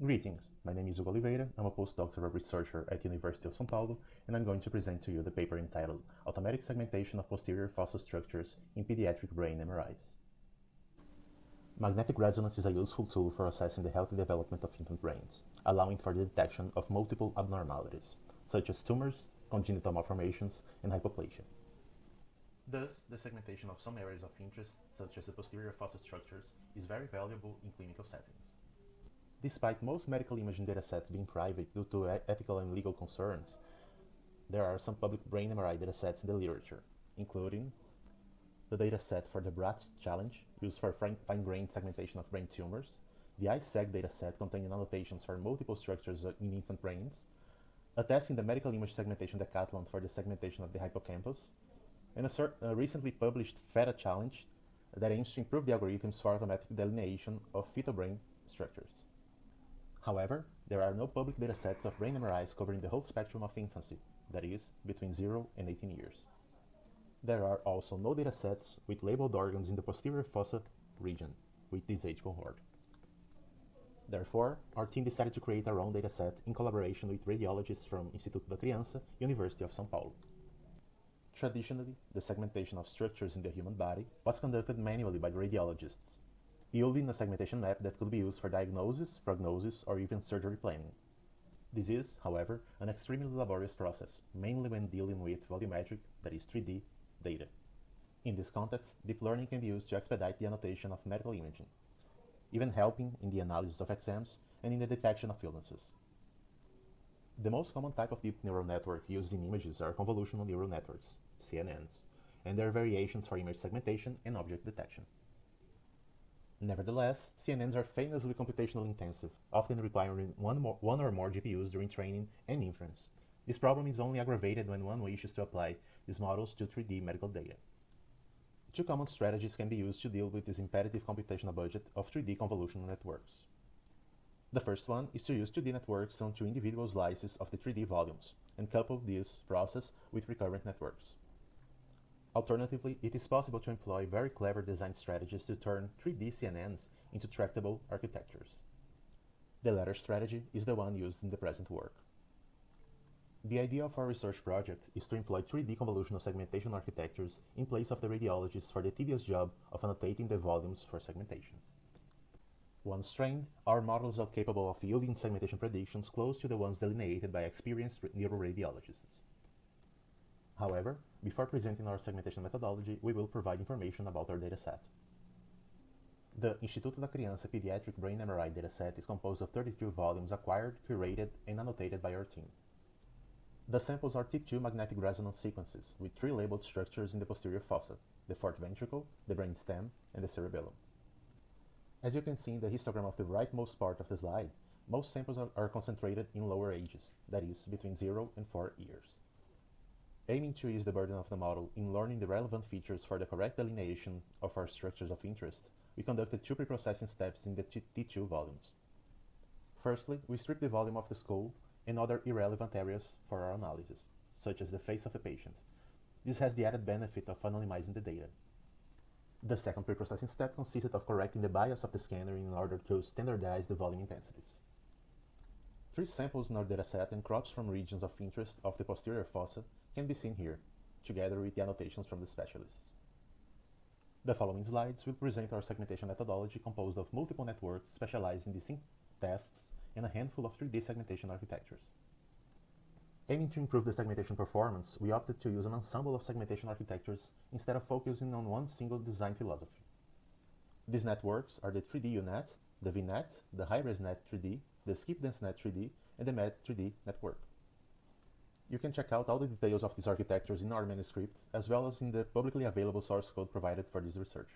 Greetings, my name is Hugo Oliveira, I'm a postdoctoral researcher at the University of São Paulo, and I'm going to present to you the paper entitled Automatic Segmentation of Posterior Fossa Structures in Pediatric Brain MRIs. Magnetic resonance is a useful tool for assessing the healthy development of infant brains, allowing for the detection of multiple abnormalities, such as tumors, congenital malformations, and hypoplasia. Thus, the segmentation of some areas of interest, such as the posterior fossa structures, is very valuable in clinical settings. Despite most medical imaging datasets being private due to ethical and legal concerns, there are some public brain MRI datasets in the literature, including the dataset for the BRATS challenge, used for fine-grained segmentation of brain tumors, the ISEG dataset containing annotations for multiple structures in infant brains, a test in the medical image segmentation decathlon for the segmentation of the hippocampus, and a recently published FETA challenge that aims to improve the algorithms for automatic delineation of fetal brain structures. However, there are no public datasets of brain MRIs covering the whole spectrum of infancy, that is, between 0 and 18 years. There are also no datasets with labeled organs in the posterior fossa region with this age cohort. Therefore, our team decided to create our own dataset in collaboration with radiologists from Instituto da Criança, University of São Paulo. Traditionally, the segmentation of structures in the human body was conducted manually by radiologists, yielding a segmentation map that could be used for diagnosis, prognosis, or even surgery planning. This is, however, an extremely laborious process, mainly when dealing with volumetric, that is 3D, data. In this context, deep learning can be used to expedite the annotation of medical imaging, even helping in the analysis of exams and in the detection of illnesses. The most common type of deep neural network used in images are convolutional neural networks, CNNs, and their variations for image segmentation and object detection. Nevertheless, CNNs are famously computationally intensive, often requiring one or more GPUs during training and inference. This problem is only aggravated when one wishes to apply these models to 3D medical data. Two common strategies can be used to deal with this imperative computational budget of 3D convolutional networks. The first one is to use 2D networks onto individual slices of the 3D volumes, and couple this process with recurrent networks. Alternatively, it is possible to employ very clever design strategies to turn 3D CNNs into tractable architectures. The latter strategy is the one used in the present work. The idea of our research project is to employ 3D convolutional segmentation architectures in place of the radiologists for the tedious job of annotating the volumes for segmentation. Once trained, our models are capable of yielding segmentation predictions close to the ones delineated by experienced neuroradiologists. However, before presenting our segmentation methodology, we will provide information about our dataset. The Instituto da Criança Pediatric Brain MRI dataset is composed of 32 volumes acquired, curated, and annotated by our team. The samples are T2 magnetic resonance sequences with 3 labeled structures in the posterior fossa, the fourth ventricle, the brainstem, and the cerebellum. As you can see in the histogram of the rightmost part of the slide, most samples are concentrated in lower ages, that is, between 0 and 4 years. Aiming to ease the burden of the model in learning the relevant features for the correct delineation of our structures of interest, we conducted 2 preprocessing steps in the T2 volumes. Firstly, we stripped the volume of the skull and other irrelevant areas for our analysis, such as the face of the patient. This has the added benefit of anonymizing the data. The second preprocessing step consisted of correcting the bias of the scanner in order to standardize the volume intensities. 3 samples in our dataset and crops from regions of interest of the posterior fossa can be seen here, together with the annotations from the specialists. The following slides will present our segmentation methodology composed of multiple networks specialized in distinct tasks and a handful of 3D segmentation architectures. Aiming to improve the segmentation performance, we opted to use an ensemble of segmentation architectures instead of focusing on one single design philosophy. These networks are the 3D-UNet, the VNet, the HiResNet 3D, the SkipDenseNet 3D, and the MED3D network. You can check out all the details of these architectures in our manuscript, as well as in the publicly available source code provided for this research.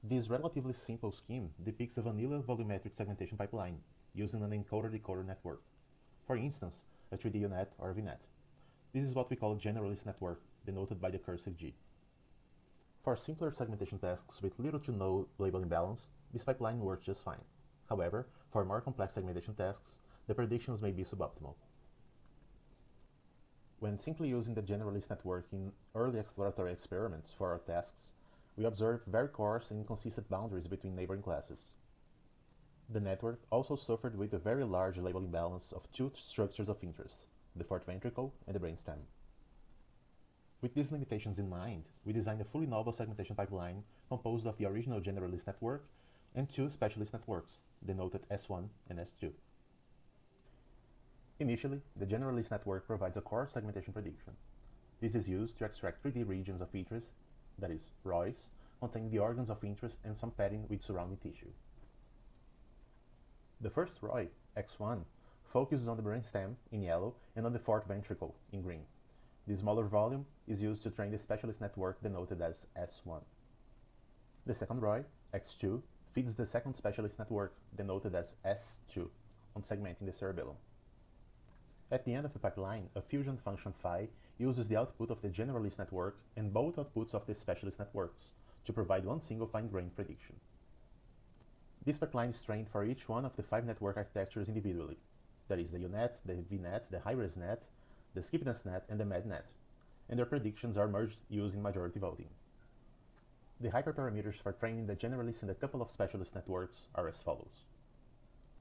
This relatively simple scheme depicts a vanilla volumetric segmentation pipeline using an encoder-decoder network. For instance, a 3D-UNet or VNet. This is what we call a generalist network, denoted by the cursor G. For simpler segmentation tasks with little to no label imbalance, this pipeline works just fine. However, for more complex segmentation tasks, the predictions may be suboptimal. When simply using the generalist network in early exploratory experiments for our tasks, we observed very coarse and inconsistent boundaries between neighboring classes. The network also suffered with a very large label imbalance of two structures of interest, the fourth ventricle and the brainstem. With these limitations in mind, we designed a fully novel segmentation pipeline composed of the original generalist network and two specialist networks, denoted S1 and S2. Initially, the generalist network provides a core segmentation prediction. This is used to extract 3D regions of interest, that is, ROIs, containing the organs of interest and some padding with surrounding tissue. The first ROI, X1, focuses on the brainstem in yellow and on the fourth ventricle in green. The smaller volume is used to train the specialist network denoted as S1. The second ROI, X2, feeds the second specialist network denoted as S2 on segmenting the cerebellum. At the end of the pipeline, a fusion function phi uses the output of the generalist network and both outputs of the specialist networks to provide one single fine-grained prediction. This pipeline is trained for each one of the 5 network architectures individually, that is the UNet, the VNet, the high-res-net, the skipness-net, and the MED-net, and their predictions are merged using majority voting. The hyperparameters for training the generalist and a couple of specialist networks are as follows.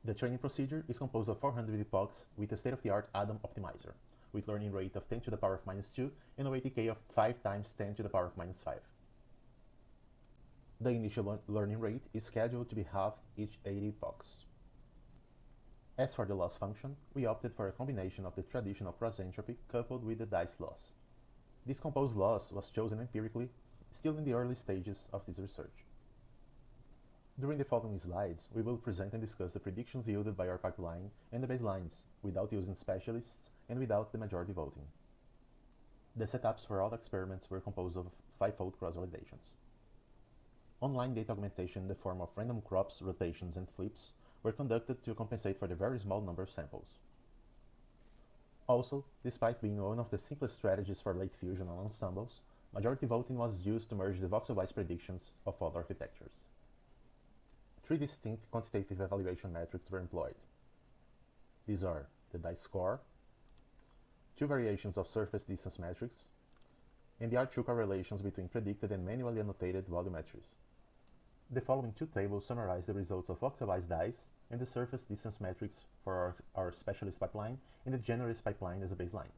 The training procedure is composed of 400 epochs with a state-of-the-art Adam optimizer, with learning rate of 10 to the power of minus 2 and a ATK of 5 times 10 to the power of minus 5. The initial learning rate is scheduled to be halved each 80 epochs. As for the loss function, we opted for a combination of the traditional cross-entropy coupled with the dice loss. This composed loss was chosen empirically, still in the early stages of this research. During the following slides, we will present and discuss the predictions yielded by our pipeline and the baselines, without using specialists and without the majority voting. The setups for all experiments were composed of 5-fold cross-validations. Online data augmentation in the form of random crops, rotations, and flips were conducted to compensate for the very small number of samples. Also, despite being one of the simplest strategies for late fusion on ensembles, majority voting was used to merge the voxel-wise predictions of all architectures. 3 distinct quantitative evaluation metrics were employed. These are the dice score, 2 variations of surface distance metrics, and the R2 correlations between predicted and manually annotated volumetries. The following 2 tables summarize the results of voxel-wise dice and the surface distance metrics for our specialist pipeline and the generalist pipeline as a baseline.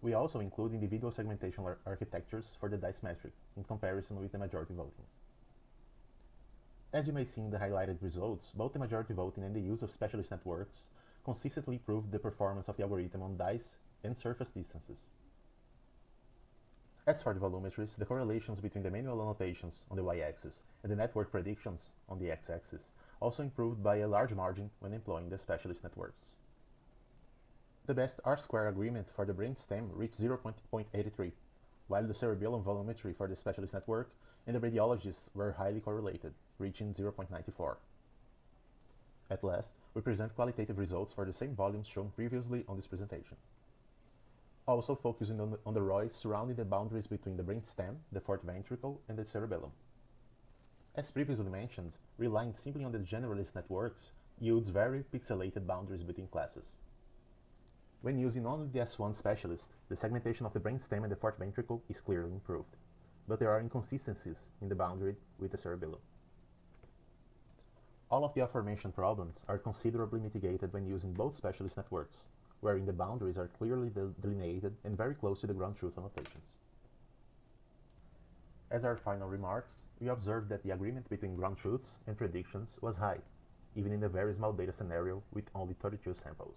We also include individual segmentation architectures for the dice metric in comparison with the majority voting. As you may see in the highlighted results, both the majority voting and the use of specialist networks consistently improved the performance of the algorithm on dice and surface distances. As for the volumetries, the correlations between the manual annotations on the y-axis and the network predictions on the x-axis also improved by a large margin when employing the specialist networks. The best R-square agreement for the brainstem reached 0.83, while the cerebellum volumetry for the specialist network and the radiologists were highly correlated, reaching 0.94. At last, we present qualitative results for the same volumes shown previously on this presentation. Also focusing on the ROIs surrounding the boundaries between the brainstem, the fourth ventricle, and the cerebellum. As previously mentioned, relying simply on the generalist networks yields very pixelated boundaries between classes. When using only the S1 specialist, the segmentation of the brainstem and the fourth ventricle is clearly improved, but there are inconsistencies in the boundary with the cerebellum. All of the aforementioned problems are considerably mitigated when using both specialist networks, wherein the boundaries are clearly delineated and very close to the ground truth annotations. As our final remarks, we observed that the agreement between ground truths and predictions was high, even in a very small data scenario with only 32 samples.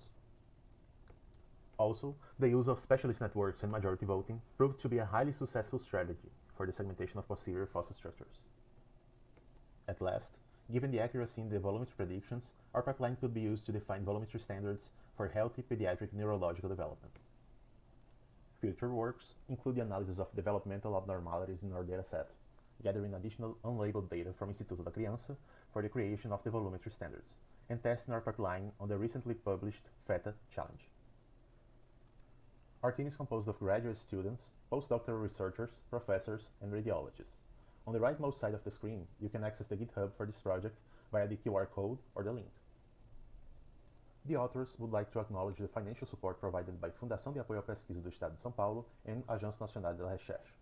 Also, the use of specialist networks and majority voting proved to be a highly successful strategy for the segmentation of posterior fossa structures. At last, given the accuracy in the volumetry predictions, our pipeline could be used to define volumetry standards for healthy pediatric neurological development. Future works include the analysis of developmental abnormalities in our dataset, gathering additional unlabeled data from Instituto da Criança for the creation of the volumetry standards, and testing our pipeline on the recently published FETA challenge. Our team is composed of graduate students, postdoctoral researchers, professors, and radiologists. On the rightmost side of the screen, you can access the GitHub for this project via the QR code or the link. The authors would like to acknowledge the financial support provided by Fundação de Apoio à Pesquisa do Estado de São Paulo and Agência Nacional de la Recherche.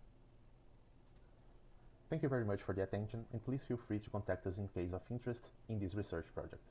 Thank you very much for the attention, and please feel free to contact us in case of interest in this research project.